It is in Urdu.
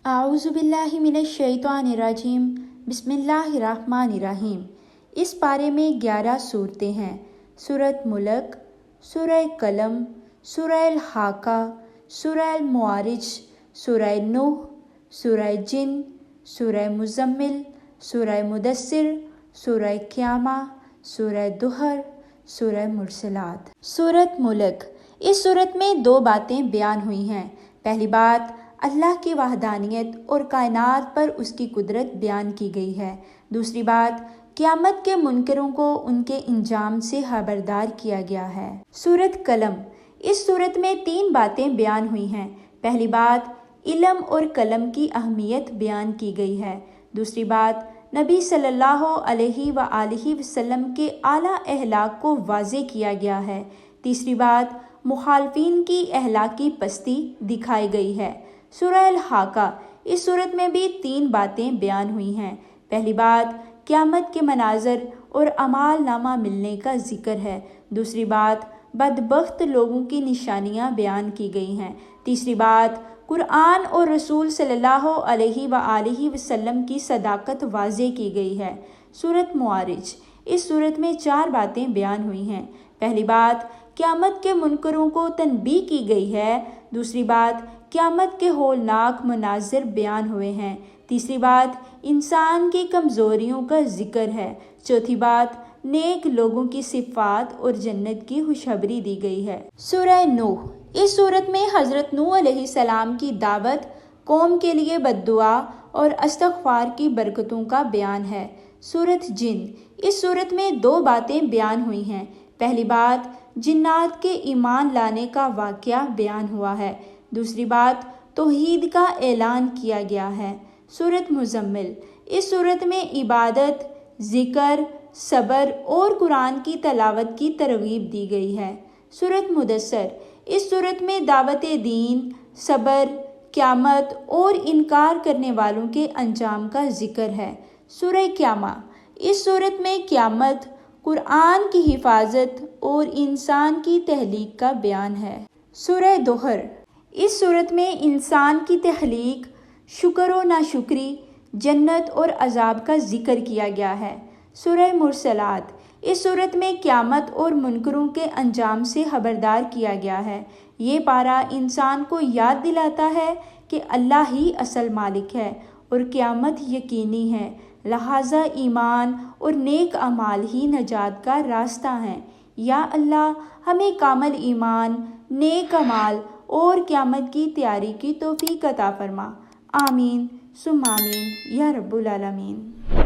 اعوذ باللہ من الشیطان الرجیم، بسم اللہ الرحمن الرحیم۔ اس پارے میں 11 صورتیں ہیں۔ سورۃ ملک، سورہ قلم، سورہ الحاقہ، سورہ المعارج، سورہ نوح، سورہ جن، سورہ مزمل، سورہ مدثر، سورہ قیامہ، سورہ دہر، سورہ مرسلات۔ سورۃ ملک، اس سورت میں 2 باتیں بیان ہوئی ہیں۔ پہلی بات اللہ کی وحدانیت اور کائنات پر اس کی قدرت بیان کی گئی ہے۔ دوسری بات قیامت کے منکروں کو ان کے انجام سے خبردار کیا گیا ہے۔ سورۃ قلم، اس سورت میں 3 باتیں بیان ہوئی ہیں۔ پہلی بات علم اور قلم کی اہمیت بیان کی گئی ہے۔ دوسری بات نبی صلی اللہ علیہ وآلہ وسلم کے اعلیٰ اخلاق کو واضح کیا گیا ہے۔ تیسری بات مخالفین کی اخلاقی پستی دکھائی گئی ہے۔ سورہ الحاقہ، اس سورت میں بھی 3 باتیں بیان ہوئی ہیں۔ پہلی بات قیامت کے مناظر اور اعمال نامہ ملنے کا ذکر ہے۔ دوسری بات بدبخت لوگوں کی نشانیاں بیان کی گئی ہیں۔ تیسری بات قرآن اور رسول صلی اللہ علیہ وآلہ وسلم کی صداقت واضح کی گئی ہے۔ سورۃ معارج، اس سورت میں 4 باتیں بیان ہوئی ہیں۔ پہلی بات قیامت کے منکروں کو تنبیہ کی گئی ہے۔ دوسری بات قیامت کے ہولناک مناظر بیان ہوئے ہیں۔ تیسری بات انسان کی کمزوریوں کا ذکر ہے۔ چوتھی بات نیک لوگوں کی صفات اور جنت کی خوشخبری دی گئی ہے۔ سورہ نوح، اس سورت میں حضرت نوح علیہ السلام کی دعوت، قوم کے لیے بد دعا اور استغفار کی برکتوں کا بیان ہے۔ سورۃ جن، اس سورت میں 2 باتیں بیان ہوئی ہیں۔ پہلی بات جنات کے ایمان لانے کا واقعہ بیان ہوا ہے۔ دوسری بات توحید کا اعلان کیا گیا ہے۔ سورۃ مزمل، اس سورت میں عبادت، ذکر، صبر اور قرآن کی تلاوت کی ترغیب دی گئی ہے۔ سورۃ مدثر، اس سورت میں دعوت دین، صبر، قیامت اور انکار کرنے والوں کے انجام کا ذکر ہے۔ سورہ قیامہ، اس سورت میں قیامت، قرآن کی حفاظت اور انسان کی تخلیق کا بیان ہے۔ سورہ دہر، اس سورت میں انسان کی تخلیق، شکر و ناشکری، جنت اور عذاب کا ذکر کیا گیا ہے۔ سورہ مرسلات، اس سورت میں قیامت اور منکروں کے انجام سے خبردار کیا گیا ہے۔ یہ پارہ انسان کو یاد دلاتا ہے کہ اللہ ہی اصل مالک ہے اور قیامت یقینی ہے، لہٰذا ایمان اور نیک اعمال ہی نجات کا راستہ ہیں۔ یا اللہ ہمیں کامل ایمان، نیک اعمال اور قیامت کی تیاری کی توفیق عطا فرما۔ آمین ثم آمین یا رب العالمین۔